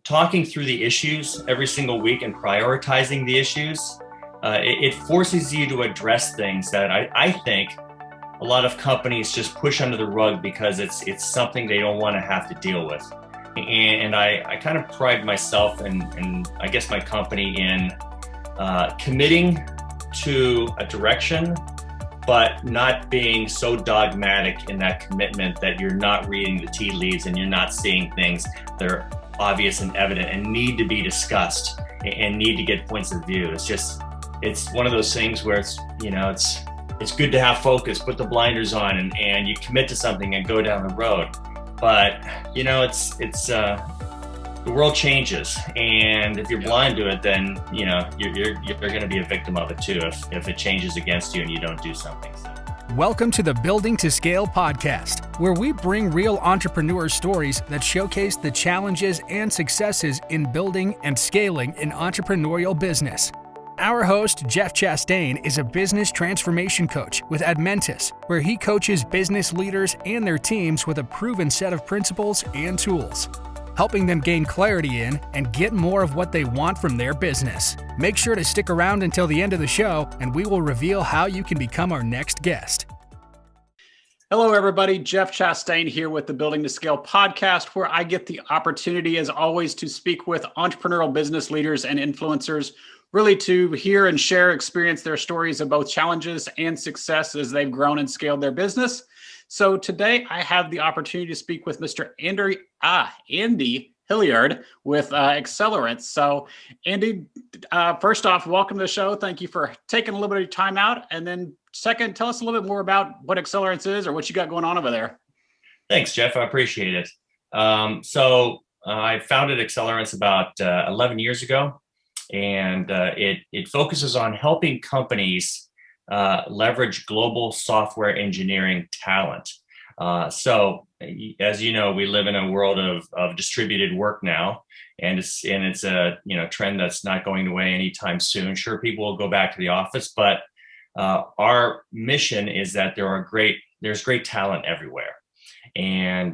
talking through the issues every single week and prioritizing the issues, it forces you to address things that I think a lot of companies just push under the rug because it's something they don't want to have to deal with. And I kind of pride myself and I guess my company in committing to a direction, but not being so dogmatic in that commitment that you're not reading the tea leaves and you're not seeing things that are obvious and evident and need to be discussed and need to get points of view. It's one of those things where it's good to have focus, put the blinders on and you commit to something and go down the road. But the world changes, and if you're blind to it, then you're going to be a victim of it too if it changes against you and you don't do something. Welcome to the Building to Scale podcast, where we bring real entrepreneur stories that showcase the challenges and successes in building and scaling an entrepreneurial business. Our host, Jeff Chastain, is a business transformation coach with Admentis, where he coaches business leaders and their teams with a proven set of principles and tools, helping them gain clarity in and get more of what they want from their business. Make sure to stick around until the end of the show, and we will reveal how you can become our next guest. Hello, everybody. Jeff Chastain here with the Building to Scale podcast, where I get the opportunity, as always, to speak with entrepreneurial business leaders and influencers, really to hear and experience their stories of both challenges and success as they've grown and scaled their business. So today I have the opportunity to speak with Mr. Andy Hilliard with Accelerance. So Andy, first off, welcome to the show. Thank you for taking a little bit of your time out. And then second, tell us a little bit more about what Accelerance is or what you got going on over there. Thanks, Jeff. I appreciate it. I founded Accelerance about 11 years ago, and it focuses on helping companies leverage global software engineering talent. So as you know, we live in a world of distributed work now, and it's a trend that's not going away anytime soon. Sure, people will go back to the office, but our mission is that there's great talent everywhere. And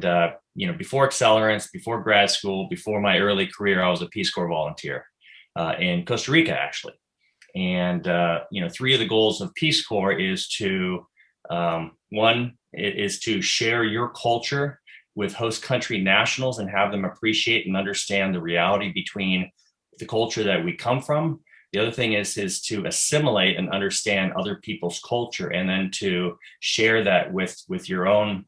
before Accelerance, before grad school, before my early career, I was a Peace Corps volunteer in Costa Rica, actually. And, three of the goals of Peace Corps is to, one, it is to share your culture with host country nationals and have them appreciate and understand the reality between the culture that we come from. The other thing is to assimilate and understand other people's culture, and then to share that with your own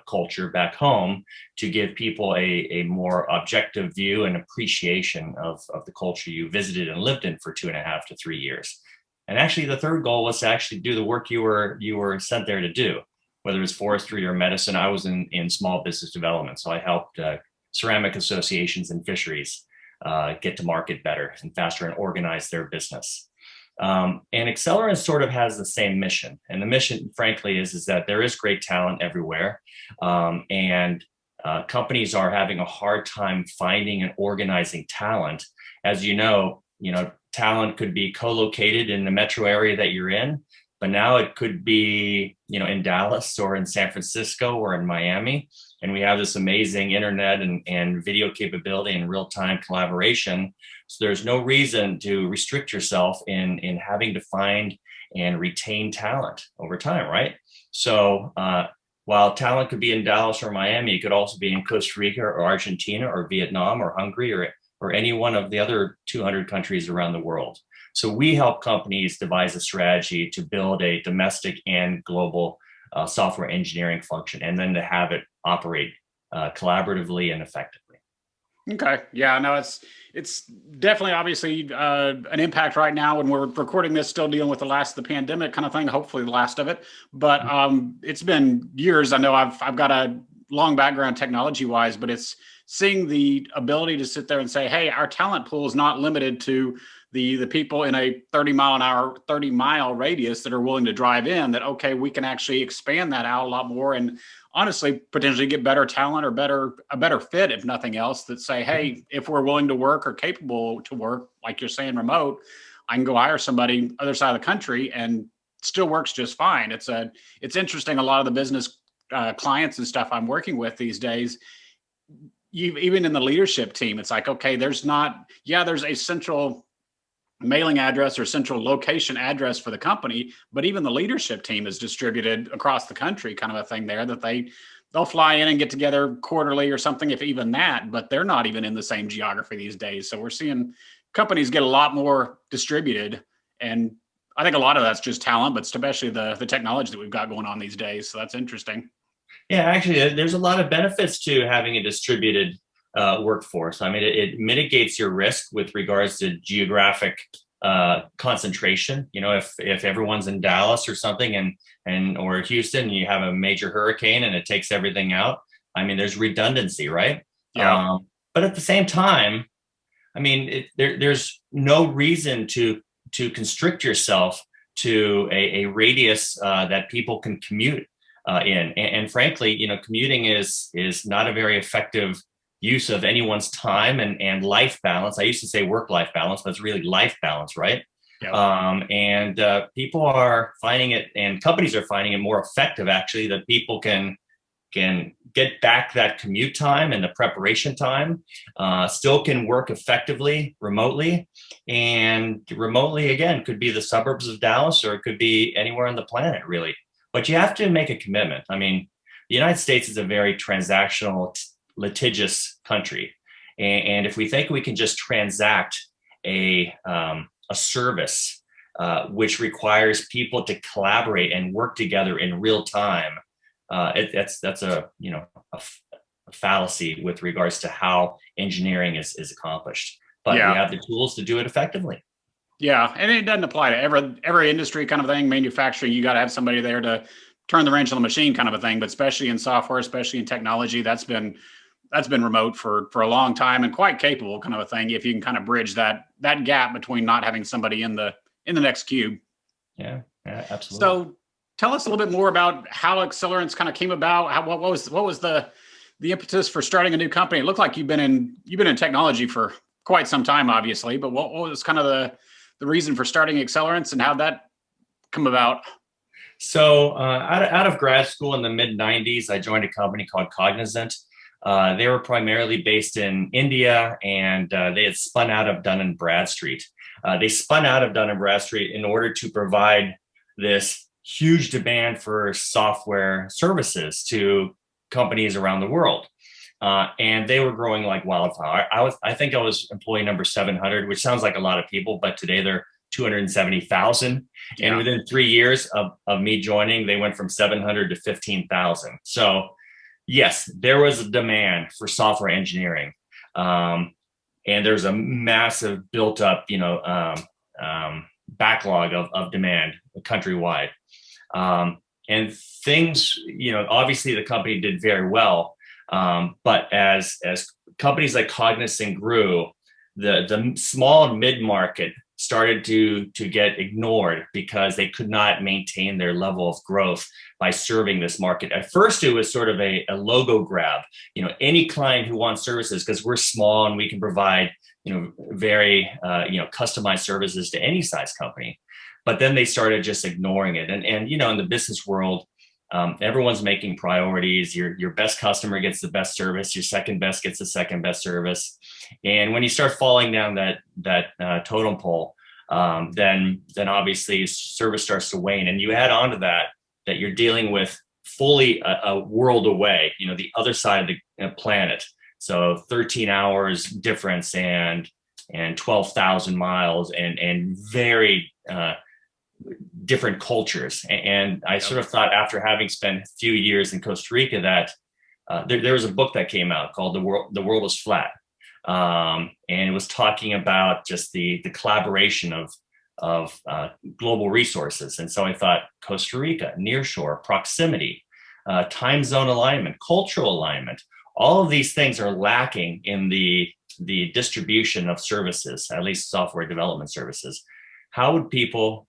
culture back home to give people a more objective view and appreciation of the culture you visited and lived in for 2.5 to 3 years. And actually, the third goal was to actually do the work you were sent there to do, whether it's forestry or medicine. I was in small business development, so I helped ceramic associations and fisheries get to market better and faster and organize their business. And Accelerance sort of has the same mission. And the mission, frankly, is that there is great talent everywhere. And companies are having a hard time finding and organizing talent. As you know, talent could be co-located in the metro area that you're in, but now it could be, in Dallas or in San Francisco or in Miami. And we have this amazing internet and video capability and real-time collaboration. So there's no reason to restrict yourself in having to find and retain talent over time, right? So while talent could be in Dallas or Miami, it could also be in Costa Rica or Argentina or Vietnam or Hungary or any one of the other 200 countries around the world. So we help companies devise a strategy to build a domestic and global software engineering function, and then to have it operate collaboratively and effectively. Okay. Yeah, no, it's definitely obviously an impact right now when we're recording this, still dealing with the last of the pandemic kind of thing, hopefully the last of it. But it's been years. I know I've got a long background technology wise, but it's seeing the ability to sit there and say, hey, our talent pool is not limited to the people in a 30-mile radius that are willing to drive in, that, okay, we can actually expand that out a lot more and honestly potentially get better talent or a better fit, if nothing else, that say, hey, if we're willing to work or capable to work, like you're saying, remote, I can go hire somebody other side of the country and still works just fine. It's interesting. A lot of the business clients and stuff I'm working with these days, even in the leadership team, it's like, okay, there's a central mailing address or central location address for the company, but even the leadership team is distributed across the country, kind of a thing there, that they'll fly in and get together quarterly or something, if even that, but they're not even in the same geography these days. So we're seeing companies get a lot more distributed, and I think a lot of that's just talent, but especially the technology that we've got going on these days. So that's interesting. Yeah, actually, there's a lot of benefits to having a distributed workforce. I mean, it mitigates your risk with regards to geographic concentration. You know, if everyone's in Dallas or something, or Houston, you have a major hurricane and it takes everything out. I mean, there's redundancy, right? Yeah. But at the same time, I mean, there's no reason to constrict yourself to a radius that people can commute in. And frankly, you know, commuting is not a very effective use of anyone's time and life balance. I used to say work-life balance, but it's really life balance, right? Yep. And people are finding it, and companies are finding it more effective, actually, that people can get back that commute time and the preparation time, still can work effectively remotely. And remotely, again, could be the suburbs of Dallas, or it could be anywhere on the planet, really. But you have to make a commitment. I mean, the United States is a very transactional, litigious country. And if we think we can just transact a service, which requires people to collaborate and work together in real time, that's a fallacy with regards to how engineering is accomplished. But we have the tools to do it effectively. Yeah, and it doesn't apply to every industry kind of thing. Manufacturing, you got to have somebody there to turn the wrench on the machine, kind of a thing. But especially in software, especially in technology, that's been remote for a long time, and quite capable, kind of a thing. If you can kind of bridge that gap between not having somebody in the next cube. Yeah, absolutely. So tell us a little bit more about how Accelerance kind of came about. What was the impetus for starting a new company? It looked like you've been in technology for quite some time, obviously, but what was kind of the reason for starting Accelerance, and how'd that come about? So out of grad school in the mid-90s, I joined a company called Cognizant. They were primarily based in India, and they had spun out of Dun & Bradstreet. They spun out of Dun & Bradstreet in order to provide this huge demand for software services to companies around the world. And they were growing like wildfire. I think I was employee number 700, which sounds like a lot of people, but today they're 270,000. And within 3 years of me joining, they went from 700 to 15,000. So yes, there was a demand for software engineering. And there's a massive built up, backlog of demand countrywide. And things, obviously the company did very well. But as companies like Cognizant grew, the small and mid-market started to get ignored because they could not maintain their level of growth by serving this market. At first, it was sort of a logo grab. Any client who wants services, because we're small and we can provide very customized services to any size company. But then they started just ignoring it. And in the business world, everyone's making priorities. Your best customer gets the best service. Your second best gets the second best service. And when you start falling down that totem pole, then obviously service starts to wane. And you add on to that you're dealing with fully a world away, the other side of the planet. So 13 hours difference and 12,000 miles and very different cultures. And I sort of thought, after having spent a few years in Costa Rica, that there was a book that came out called The World is Flat. And it was talking about just the collaboration of global resources. And so I thought, Costa Rica, nearshore, proximity, time zone alignment, cultural alignment, all of these things are lacking in the distribution of services, at least software development services. How would people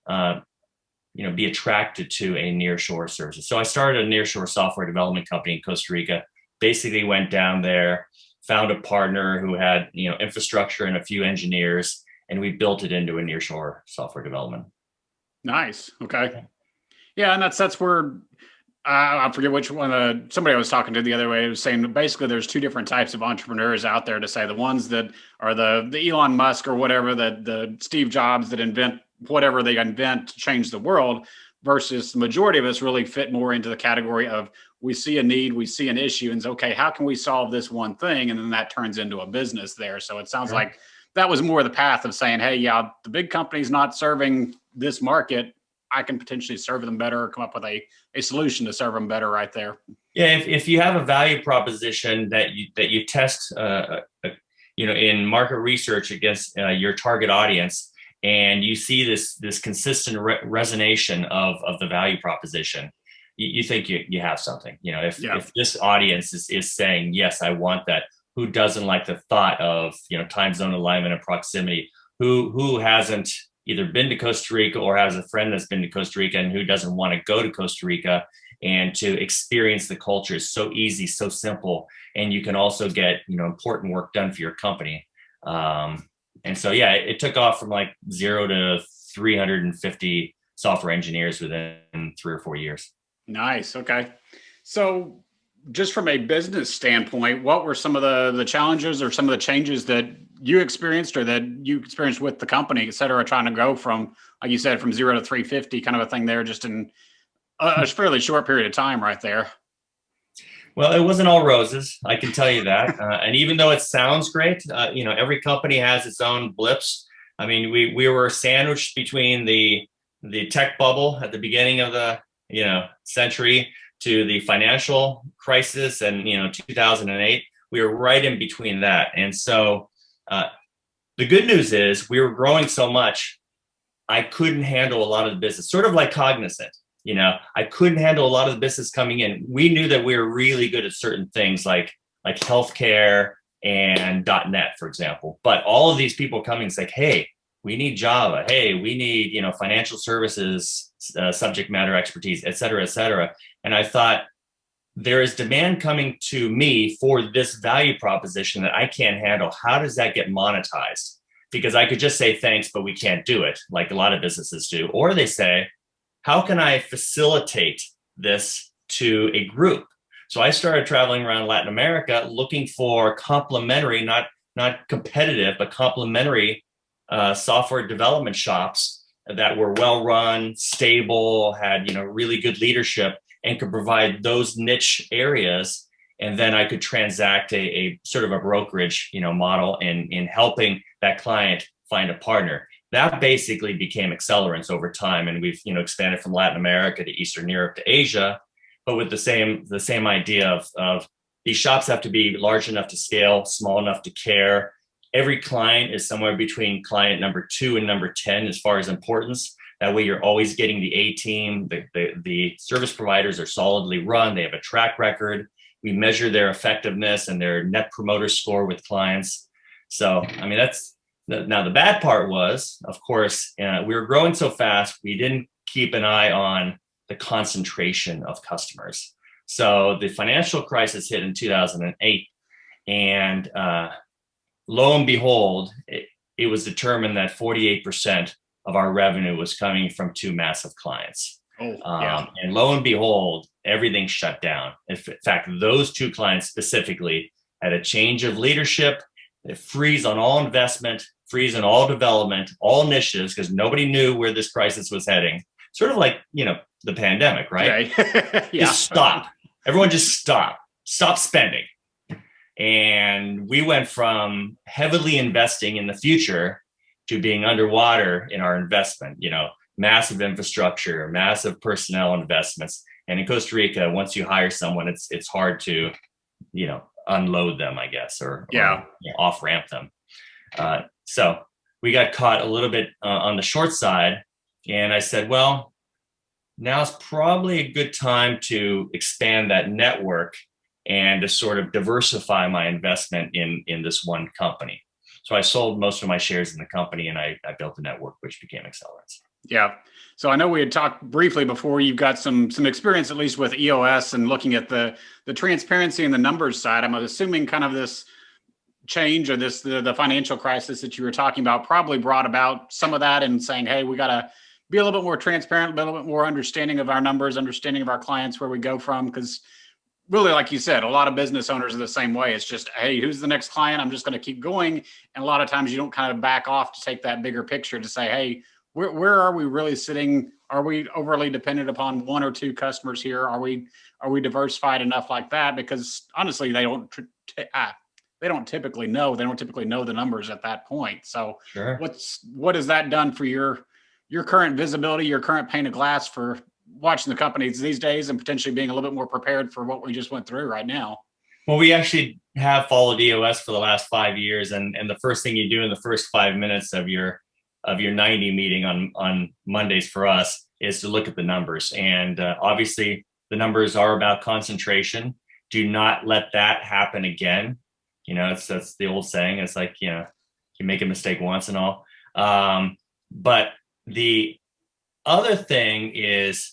be attracted to a nearshore service? So I started a nearshore software development company in Costa Rica. Basically went down there, found a partner who had infrastructure and a few engineers, and we built it into a nearshore software development. Nice. Okay. Yeah, and that's where I forget which one. Somebody I was talking to the other way was saying that basically there's two different types of entrepreneurs out there. To say the ones that are the Elon Musk or whatever, that the Steve Jobs that invent whatever they invent to change the world, versus the majority of us really fit more into the category of we see a need, we see an issue, and it's okay, how can we solve this one thing, and then that turns into a business there. So it sounds like that was more the path of saying, hey, yeah, the big company's not serving this market. I can potentially serve them better, or come up with a solution to serve them better right there. Yeah, if you have a value proposition that you test, in market research against your target audience, and you see this consistent resonation of the value proposition, you think you have something. If this audience is saying, yes, I want that. Who doesn't like the thought of time zone alignment and proximity? Who hasn't either been to Costa Rica or has a friend that's been to Costa Rica, and who doesn't want to go to Costa Rica and to experience the culture? Is so easy, so simple, and you can also get important work done for your company. And so it took off from like 0 to 350 software engineers within 3 or 4 years. Nice. Okay. So just from a business standpoint, what were some of the challenges or some of the changes that you experienced or that you experienced with the company, et cetera, trying to go from, like you said, from 0 to 350 kind of a thing there, just in a fairly short period of time right there? Well, it wasn't all roses, I can tell you that. And even though it sounds great, every company has its own blips. I mean, we were sandwiched between the tech bubble at the beginning of the century to the financial crisis and 2008. We were right in between that. And so the good news is we were growing so much, I couldn't handle a lot of the business, sort of like Cognizant. I couldn't handle a lot of the business coming in. We knew that we were really good at certain things like healthcare and .NET, for example. But all of these people coming, it's like, hey, we need Java. Hey, we need financial services, subject matter expertise, et cetera, et cetera. And I thought, there is demand coming to me for this value proposition that I can't handle. How does that get monetized? Because I could just say thanks, but we can't do it, like a lot of businesses do. Or they say, how can I facilitate this to a group? So I started traveling around Latin America looking for complementary, not competitive, but complementary software development shops that were well run, stable, had really good leadership, and could provide those niche areas. And then I could transact a sort of a brokerage model in helping that client find a partner. That basically became Accelerance over time, and we've expanded from Latin America to Eastern Europe to Asia, but with the same idea of these shops have to be large enough to scale, small enough to care. Every client is somewhere between client number 2 and number 10 as far as importance. That way, you're always getting the A team. The service providers are solidly run. They have a track record. We measure their effectiveness and their net promoter score with clients. So, I mean, now the bad part was, of course, we were growing so fast, we didn't keep an eye on the concentration of customers. So the financial crisis hit in 2008, and lo and behold, it was determined that 48% of our revenue was coming from 2 massive clients. And lo and behold, everything shut down. In fact, those 2 clients specifically had a change of leadership, a freeze on all investment, freeze on all development, all initiatives, because nobody knew where this crisis was heading. Sort of like, the pandemic, right? Okay. Just stop. Everyone just stop spending. And we went from heavily investing in the future to being underwater in our investment, massive infrastructure, massive personnel investments. And in Costa Rica, once you hire someone, it's hard to, unload them, I guess, or off ramp them. So we got caught a little bit on the short side. And I said, well, now's probably a good time to expand that network and to sort of diversify my investment in this one company. So I sold most of my shares in the company, and I built a network, which became Accelerance. Yeah. So I know we had talked briefly before. You've got some experience, at least with EOS, and looking at the transparency and the numbers side. I'm assuming kind of this change or the financial crisis that you were talking about probably brought about some of that, and saying, hey, we got to be a little bit more transparent, a little bit more understanding of our numbers, understanding of our clients, where we go from. Because really, like you said, a lot of business owners are the same way. It's just, hey, who's the next client? I'm just going to keep going. And a lot of times you don't kind of back off to take that bigger picture to say, hey, where are we really sitting? Are we overly dependent upon one or two customers here? Are we diversified enough like that? Because honestly, they don't typically know. They don't typically know the numbers at that point. So Sure. what has that done for your current visibility, your current pane of glass for watching the companies these days and potentially being a little bit more prepared for what we just went through right now? Well, we actually have followed EOS for the last 5 years, and the first thing you do in the first 5 minutes of your 90 meeting on Mondays for us is to look at the numbers. And obviously, the numbers are about concentration. Do not let that happen again. That's the old saying. It's like, you make a mistake once and all. But the other thing is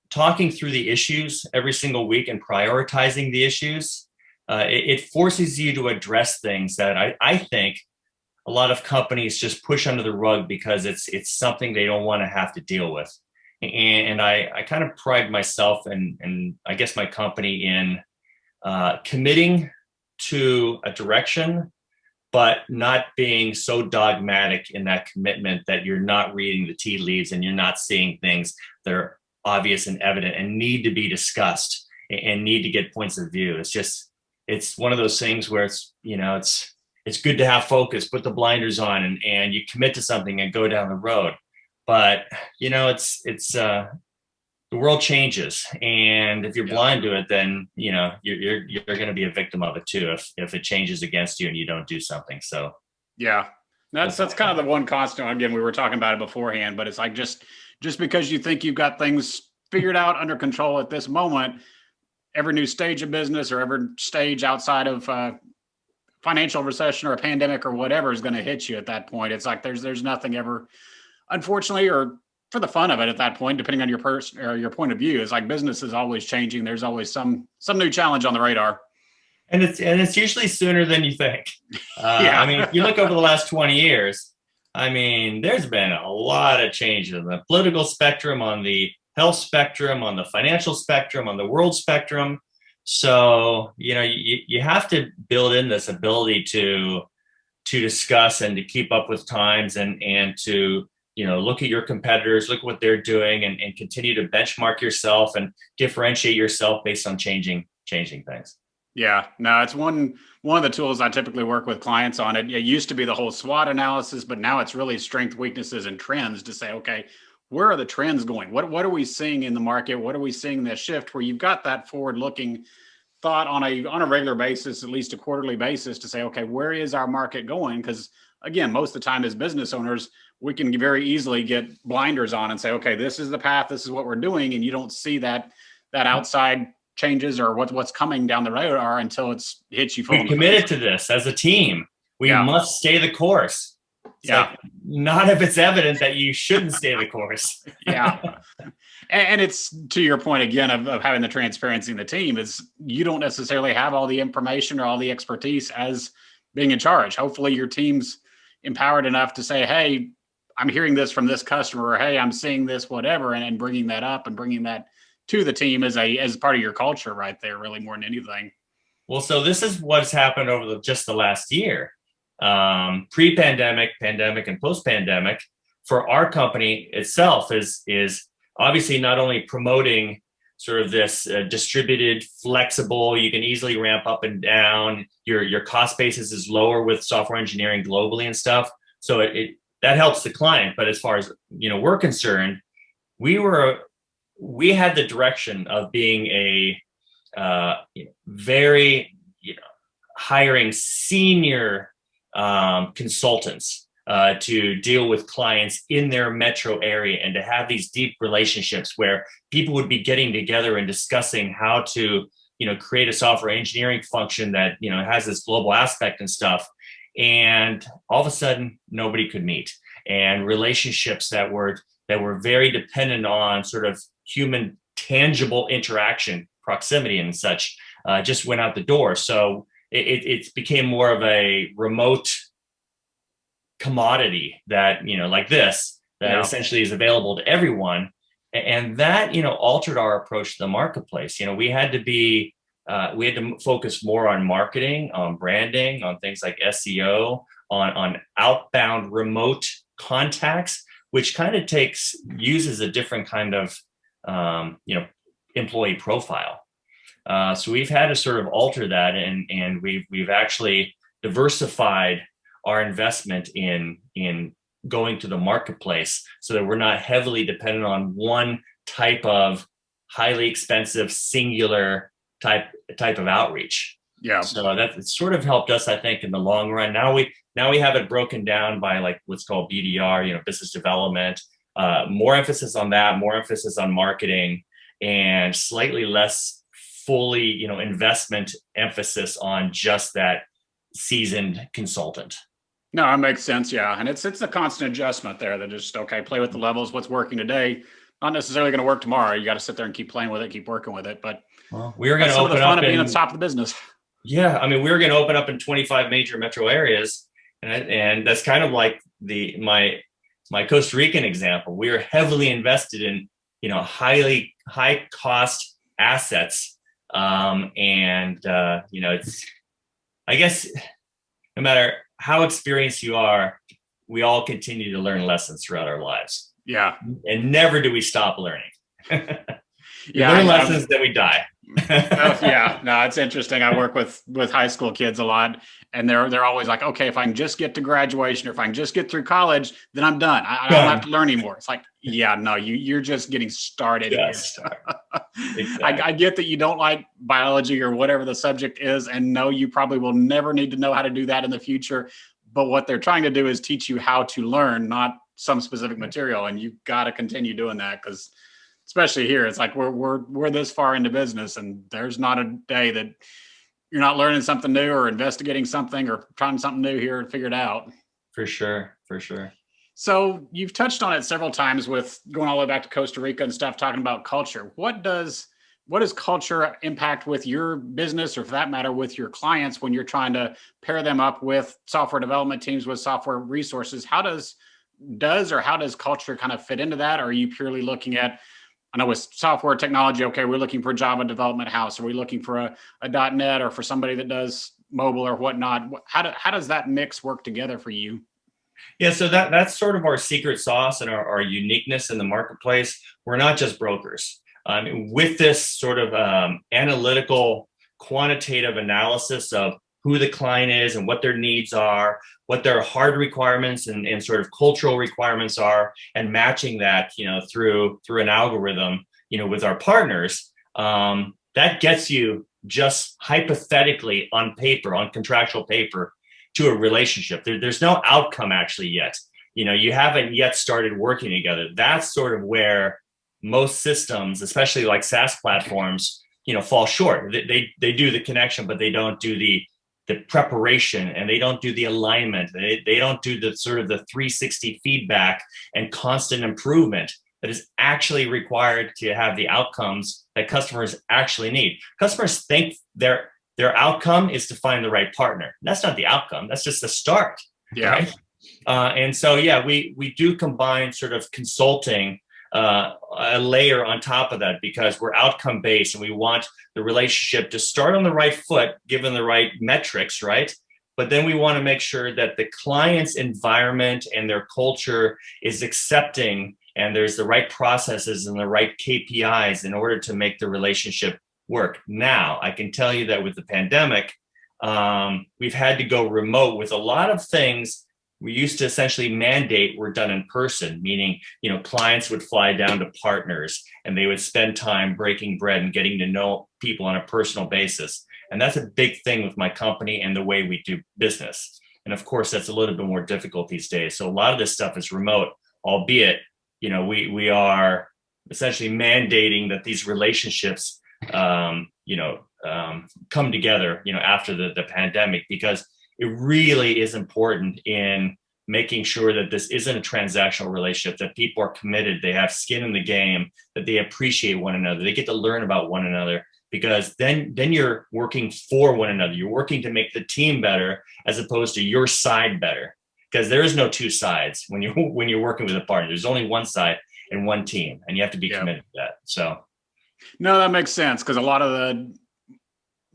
talking through the issues every single week and prioritizing the issues. It forces you to address things that I think a lot of companies just push under the rug because it's something they don't want to have to deal with. And I kind of pride myself and I guess my company in committing to a direction, but not being so dogmatic in that commitment that you're not reading the tea leaves and you're not seeing things that are obvious and evident and need to be discussed and need to get points of view. It's one of those things where it's good to have focus, put the blinders on and you commit to something and go down the road. But the world changes, and if you're blind to it, then you're going to be a victim of it too if it changes against you and you don't do something. So yeah, that's kind of the one constant. Again, we were talking about it beforehand, but it's like just because you think you've got things figured out under control at this moment, every new stage of business or every stage outside of financial recession or a pandemic or whatever is going to hit you at that point. It's like there's nothing ever, unfortunately, or for the fun of it at that point, depending on your person or your point of view, is like business is always changing. There's always some new challenge on the radar. And it's usually sooner than you think. Yeah. I mean, if you look over the last 20 years, I mean, there's been a lot of changes on the political spectrum, on the health spectrum, on the financial spectrum, on the world spectrum. So, you have to build in this ability to discuss and to keep up with times and to look at your competitors, look at what they're doing, and continue to benchmark yourself and differentiate yourself based on changing things. Yeah, no, it's one of the tools I typically work with clients on. It used to be the whole SWOT analysis, but now it's really strength, weaknesses, and trends to say, okay, where are the trends going? What are we seeing in the market? What are we seeing that shift where you've got that forward-looking thought on a regular basis, at least a quarterly basis, to say, okay, where is our market going? Because again, most of the time as business owners, we can very easily get blinders on and say, okay, this is the path, this is what we're doing, and you don't see that outside changes or what's coming down the radar until it's hits you full. We committed to this as a team. We must stay the course. It's like, not if it's evident that you shouldn't stay the course. Yeah. And it's to your point again of having the transparency in the team is you don't necessarily have all the information or all the expertise as being in charge. Hopefully your team's empowered enough to say, hey, I'm hearing this from this customer, or hey, I'm seeing this, whatever, and bringing that up and bringing that to the team as part of your culture right there, really more than anything. Well, so this is what's happened over just the last year. Pre-pandemic, pandemic, and post-pandemic for our company itself is obviously not only promoting sort of this distributed, flexible, you can easily ramp up and down, your cost basis is lower with software engineering globally and stuff. So that helps the client. But as far as, we're concerned, we had the direction of being a very, hiring senior consultants to deal with clients in their metro area and to have these deep relationships where people would be getting together and discussing how to, create a software engineering function that, has this global aspect and stuff. And all of a sudden, nobody could meet. And relationships that were very dependent on sort of human, tangible interaction, proximity and such, just went out the door. So it became more of a remote commodity that, like this, that essentially is available to everyone. And that, altered our approach to the marketplace. We had to focus more on marketing, on branding, on things like SEO, on outbound remote contacts, which kind of uses a different kind of, employee profile. So we've had to sort of alter that, and we've actually diversified our investment in going to the marketplace so that we're not heavily dependent on one type of highly expensive singular type of outreach. Yeah. So that sort of helped us, I think, in the long run. Now we have it broken down by like what's called BDR, business development, more emphasis on that, more emphasis on marketing, and slightly less fully, investment emphasis on just that seasoned consultant. No, that makes sense. Yeah. And it's a constant adjustment there that just, okay, play with the levels, what's working today, not necessarily going to work tomorrow. You got to sit there and keep playing with it, keep working with it. But we were going to open the fun up of being at the top of the business. Yeah. I mean, we were going to open up in 25 major metro areas. And that's kind of like my Costa Rican example. We are heavily invested in, high cost assets. It's, I guess, no matter how experienced you are, we all continue to learn lessons throughout our lives. Yeah. And never do we stop learning. We Yeah, learn lessons, then we die. Yeah, no, it's interesting. I work with high school kids a lot, and they're always like, okay, if I can just get to graduation, or if I can just get through college, then I'm done. I don't have to learn anymore. It's like, yeah, no, you're just getting started. Exactly. I get that you don't like biology or whatever the subject is, and no, you probably will never need to know how to do that in the future. But what they're trying to do is teach you how to learn, not some specific material, and you've got to continue doing that, because especially here, it's like we're this far into business, and there's not a day that you're not learning something new or investigating something or trying something new here and figure it out. For sure. So you've touched on it several times with going all the way back to Costa Rica and stuff, talking about culture. What does culture impact with your business, or for that matter, with your clients when you're trying to pair them up with software development teams with software resources? How does culture kind of fit into that? Or are you purely looking at, I know with software technology, okay, we're looking for a Java development house. Are we looking for a .NET, or for somebody that does mobile or whatnot? How does that mix work together for you? Yeah, so that's sort of our secret sauce and our uniqueness in the marketplace. We're not just brokers. With this sort of analytical, quantitative analysis of who the client is and what their needs are, what their hard requirements and sort of cultural requirements are, and matching that, through an algorithm, with our partners, that gets you just hypothetically on paper, on contractual paper, to a relationship. There's no outcome actually yet. You haven't yet started working together. That's sort of where most systems, especially like SaaS platforms, fall short. They do the connection, but they don't do the preparation, and they don't do the alignment. They don't do the sort of the 360 feedback and constant improvement that is actually required to have the outcomes that customers actually need. Customers think their outcome is to find the right partner. That's not the outcome. That's just the start. Yeah. Right? And so, yeah, we do combine sort of consulting, a layer on top of that, because we're outcome based and we want the relationship to start on the right foot, given the right metrics, right? But then we want to make sure that the client's environment and their culture is accepting, and there's the right processes and the right KPIs in order to make the relationship work. Now, I can tell you that with the pandemic, we've had to go remote with a lot of things. We used to essentially mandate were done in person, meaning, clients would fly down to partners and they would spend time breaking bread and getting to know people on a personal basis. And that's a big thing with my company and the way we do business. And of course, that's a little bit more difficult these days. So a lot of this stuff is remote, albeit, we are essentially mandating that these relationships, come together, after the pandemic, because it really is important in making sure that this isn't a transactional relationship, that people are committed, they have skin in the game, that they appreciate one another, they get to learn about one another, because then you're working for one another. You're working to make the team better as opposed to your side better. because there is no two sides when you're working with a partner. There's only one side and one team, and you have to be committed to that. So no, that makes sense, because a lot of the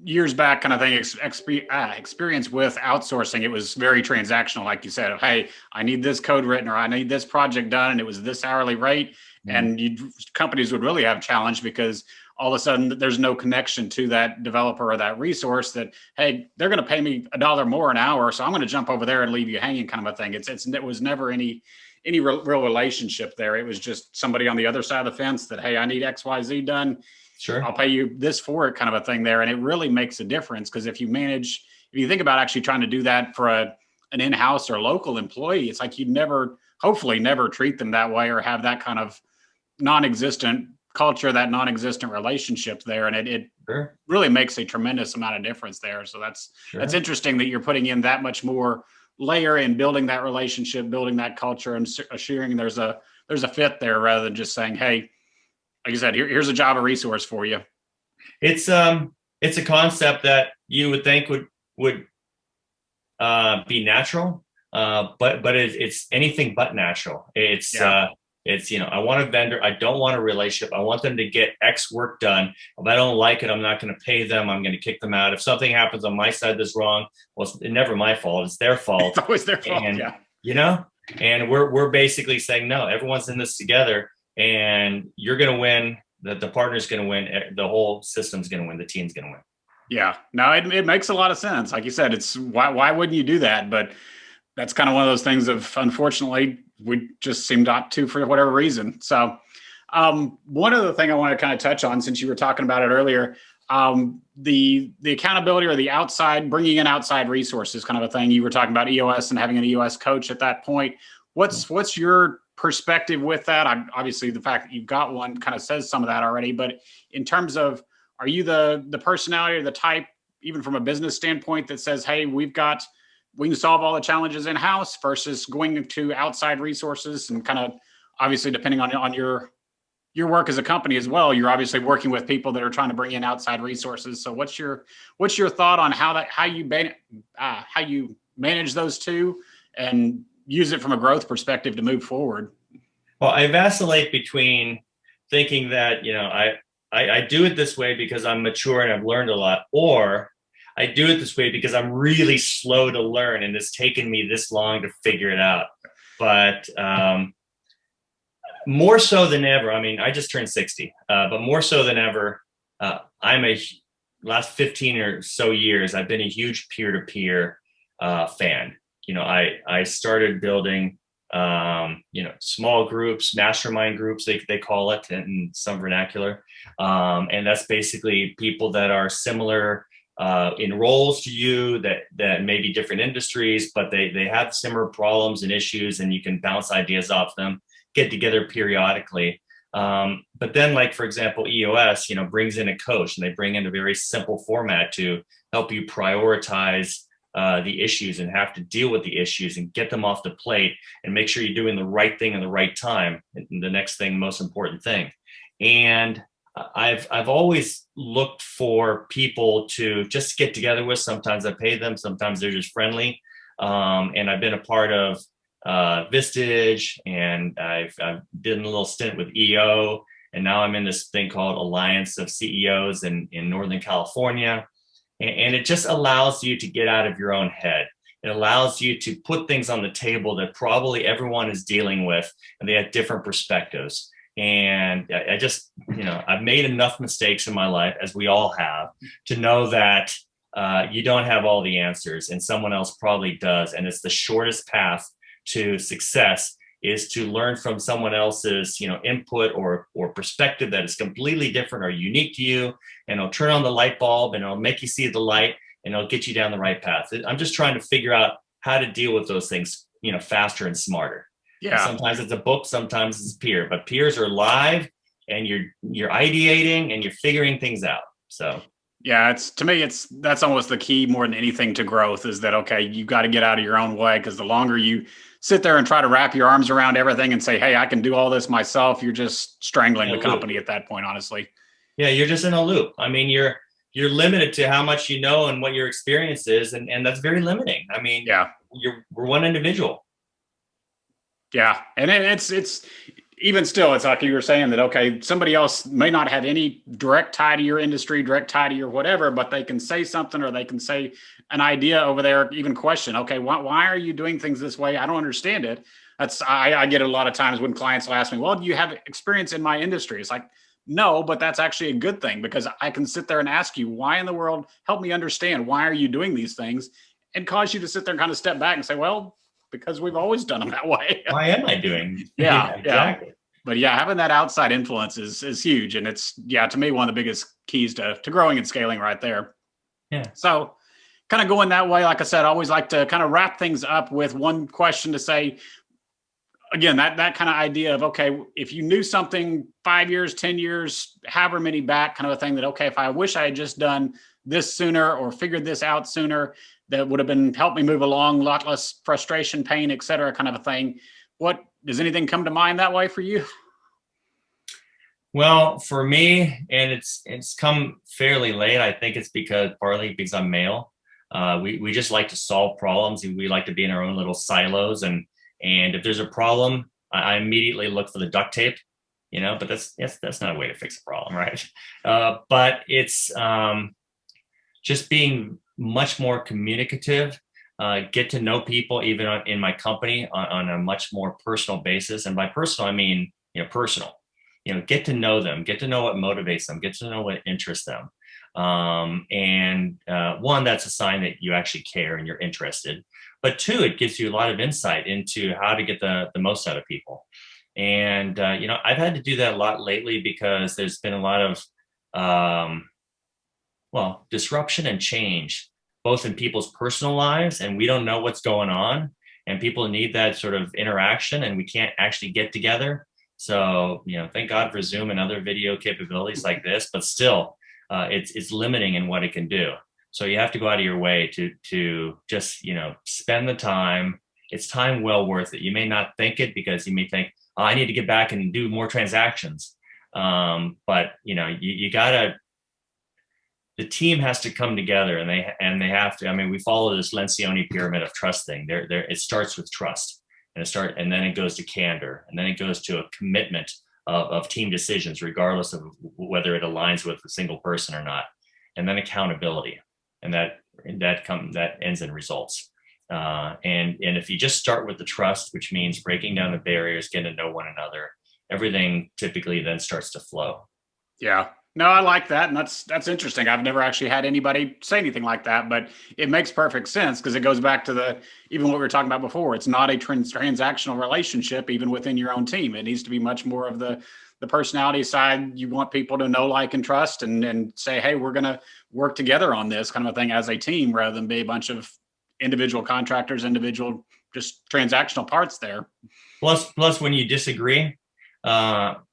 years back kind of thing experience with outsourcing, it was very transactional. Like you said, hey, I need this code written, or I need this project done, and it was this hourly rate. And companies would really have challenge, because all of a sudden there's no connection to that developer or that resource, that, hey, they're going to pay me $1 more an hour, so I'm going to jump over there and leave you hanging, kind of a thing. It was never any real relationship there. It was just somebody on the other side of the fence that, hey, I need XYZ done. sure. I'll pay you this for it, kind of a thing there. And it really makes a difference, because if you think about actually trying to do that for an in-house or local employee, it's like you'd hopefully never treat them that way, or have that kind of non-existent culture, that non-existent relationship there. And it Sure. really makes a tremendous amount of difference there. So that's interesting that you're putting in that much more layer in building that relationship, building that culture, and assuring there's a fit there, rather than just saying, hey, like you said, here's a Java resource for you. It's a concept that you would think would be natural, but it's anything but natural. It's I want a vendor. I don't want a relationship. I want them to get X work done. If I don't like it, I'm not going to pay them. I'm going to kick them out. If something happens on my side that's wrong, well, it's never my fault. It's their fault. It's always their fault. And, yeah. And we're basically saying, no, everyone's in this together, and you're going to win. The partner's going to win. The whole system's going to win. The team's going to win. Yeah, no, it makes a lot of sense. Like you said, it's why wouldn't you do that? But that's kind of one of those things of, unfortunately, we just seem not to, for whatever reason. So one other thing I want to kind of touch on, since you were talking about it earlier, the accountability, or the outside, bringing in outside resources, kind of a thing. You were talking about EOS and having an EOS coach at that point. What's your perspective with that? Obviously, the fact that you've got one kind of says some of that already, but in terms of, are you the personality or the type, even from a business standpoint, that says, hey, we can solve all the challenges in-house, versus going to outside resources? And kind of, obviously, depending on your work as a company as well, you're obviously working with people that are trying to bring in outside resources. So what's your thought on how you manage those two and use it from a growth perspective to move forward? Well, I vacillate between thinking that, I do it this way because I'm mature and I've learned a lot, or I do it this way because I'm really slow to learn and it's taken me this long to figure it out. But more so than ever, I mean, I just turned 60, but more so than ever, last 15 or so years, I've been a huge peer-to-peer fan. I started building, small groups, mastermind groups, they call it in some vernacular. And that's basically people that are similar in roles to you, that may be different industries, but they have similar problems and issues, and you can bounce ideas off them, get together periodically. But then, like, for example, EOS, brings in a coach, and they bring in a very simple format to help you prioritize the issues and have to deal with the issues and get them off the plate and make sure you're doing the right thing in the right time. And the next thing, most important thing. And I've always looked for people to just get together with. Sometimes I pay them, sometimes they're just friendly. And I've been a part of Vistage, and I've did a little stint with EO, and now I'm in this thing called Alliance of CEOs in Northern California. And it just allows you to get out of your own head. It allows you to put things on the table that probably everyone is dealing with, and they have different perspectives. And I just, I've made enough mistakes in my life, as we all have, to know that you don't have all the answers, and someone else probably does. And it's the shortest path to success is to learn from someone else's, input or perspective that is completely different or unique to you, and it'll turn on the light bulb, and it'll make you see the light, and it'll get you down the right path. I'm just trying to figure out how to deal with those things, faster and smarter. Yeah. And sometimes it's a book, sometimes it's peer, but peers are live, and you're ideating and you're figuring things out. So yeah, to me, that's almost the key more than anything to growth, is that, okay, you got to get out of your own way, because the longer you sit there and try to wrap your arms around everything and say, hey, I can do all this myself, you're just strangling the company at that point, honestly. Yeah, you're just in a loop. I mean, you're limited to how much you know and what your experience is, and that's very limiting. I mean, yeah, we're one individual, Yeah. And it's even still, it's like you were saying that, okay, somebody else may not have any direct tie to your industry, direct tie to your whatever, but they can say something, or they can say an idea over there, even question, okay, why are you doing things this way? I don't understand it. I get it a lot of times when clients will ask me, well, do you have experience in my industry? It's like, no, but that's actually a good thing, because I can sit there and ask you, why in the world, help me understand, why are you doing these things? And cause you to sit there and kind of step back and say, well, because we've always done them that way. Why am I doing? Yeah, Yeah, yeah. exactly. But yeah, having that outside influence is huge. And it's, yeah, to me, one of the biggest keys to growing and scaling right there. Yeah. So kind of going that way, like I said, I always like to kind of wrap things up with one question to say, again, that kind of idea of, okay, if you knew something 5 years, 10 years, however many back, kind of a thing that, okay, if I wish I had just done this sooner or figured this out sooner, that would have been helped me move along, a lot less frustration, pain, et cetera, kind of a thing. What, does anything come to mind that way for you? Well, for me, and it's come fairly late. I think it's partly because I'm male. We just like to solve problems. We like to be in our own little silos, and if there's a problem, I immediately look for the duct tape. But that's not a way to fix a problem, right? But it's just being much more communicative. Get to know people, even in my company, on a much more personal basis. And by personal, I mean personal. Get to know them, get to know what motivates them, get to know what interests them. And one, that's a sign that you actually care and you're interested. But two, it gives you a lot of insight into how to get the most out of people. And, I've had to do that a lot lately because there's been a lot of, disruption and change, both in people's personal lives, and we don't know what's going on. And people need that sort of interaction, and we can't actually get together. So, thank God for Zoom and other video capabilities like this, but still, it's limiting in what it can do. So you have to go out of your way to just, spend the time. It's time well worth it. You may not think it, because you may think, oh, I need to get back and do more transactions. But you gotta, the team has to come together, and they have to. I mean, we follow this Lencioni pyramid of trust thing. It starts with trust. And then it goes to candor, and then it goes to a commitment of team decisions, regardless of whether it aligns with a single person or not, and then accountability, and that ends in results. And if you just start with the trust, which means breaking down the barriers, getting to know one another, everything typically then starts to flow. Yeah. No, I like that. And that's interesting. I've never actually had anybody say anything like that, but it makes perfect sense, because it goes back to even what we were talking about before. It's not a transactional relationship, even within your own team. It needs to be much more of the personality side. You want people to know, like, and trust, and say, hey, we're going to work together on this kind of a thing as a team, rather than be a bunch of individual contractors, individual just transactional parts there. Plus, when you disagree,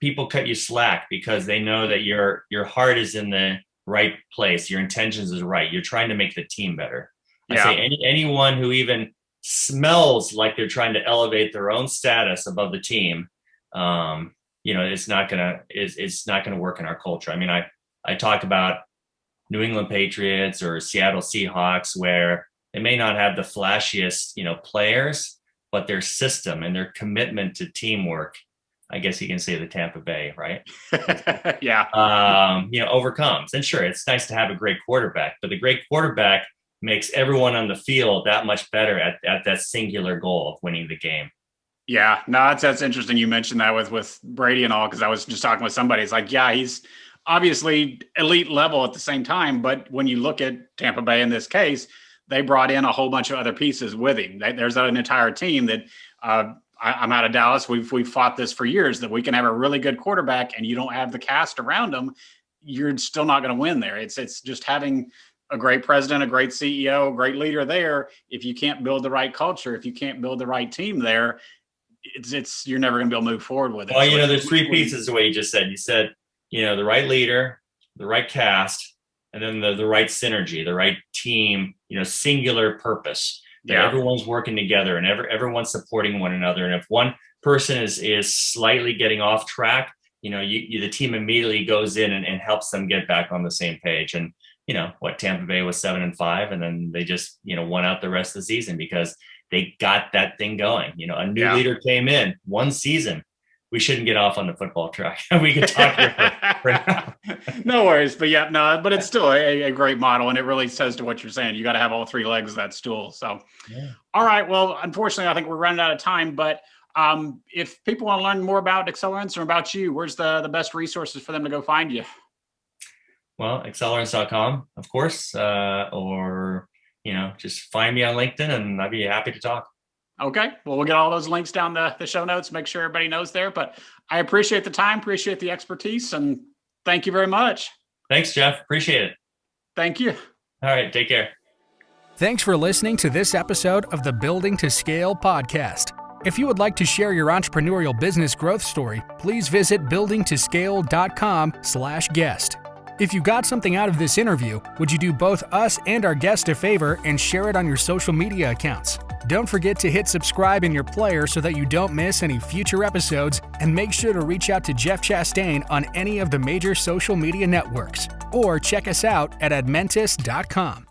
people cut you slack, because they know that your heart is in the right place. Your intentions is right. You're trying to make the team better. Yeah. I say anyone who even smells like they're trying to elevate their own status above the team, it's not gonna work in our culture. I mean, I talk about New England Patriots or Seattle Seahawks, where they may not have the flashiest, players, but their system and their commitment to teamwork, I guess you can say the Tampa Bay, right? Yeah. Overcomes. And sure, it's nice to have a great quarterback, but the great quarterback makes everyone on the field that much better at that singular goal of winning the game. Yeah, no, that's interesting. You mentioned that with Brady and all, because I was just talking with somebody. It's like, yeah, he's obviously elite level at the same time, but when you look at Tampa Bay in this case, they brought in a whole bunch of other pieces with him. There's an entire team that I'm out of Dallas. We've fought this for years, that we can have a really good quarterback, and you don't have the cast around him, you're still not going to win there. It's just having a great president, a great CEO, a great leader there. If you can't build the right culture, if you can't build the right team there, you're never going to be able to move forward with it. Well, there's three pieces the way you just said. You said, the right leader, the right cast, and then the right synergy, the right team, singular purpose. Yeah. Everyone's working together, and everyone's supporting one another. And if one person is slightly getting off track, the team immediately goes in and helps them get back on the same page. And Tampa Bay was 7-5, and then they just won out the rest of the season, because they got that thing going. You know, a new Yeah. leader came in, one season. We shouldn't get off on the football track. We could talk here for No worries. But yeah, no, but it's still a great model. And it really says to what you're saying. You got to have all three legs of that stool. So, Yeah. All right. Well, unfortunately, I think we're running out of time. But if people want to learn more about Accelerance or about you, where's the best resources for them to go find you? Well, accelerance.com, of course, or, you know, just find me on LinkedIn and I'd be happy to talk. Okay. Well, we'll get all those links down the show notes, make sure everybody knows there. But I appreciate the time, appreciate the expertise, and thank you very much. Thanks, Jeff. Appreciate it. Thank you. All right. Take care. Thanks for listening to this episode of the Building to Scale podcast. If you would like to share your entrepreneurial business growth story, please visit buildingtoscale.com/guest. If you got something out of this interview, would you do both us and our guest a favor and share it on your social media accounts? Don't forget to hit subscribe in your player so that you don't miss any future episodes, and make sure to reach out to Jeff Chastain on any of the major social media networks, or check us out at admentis.com.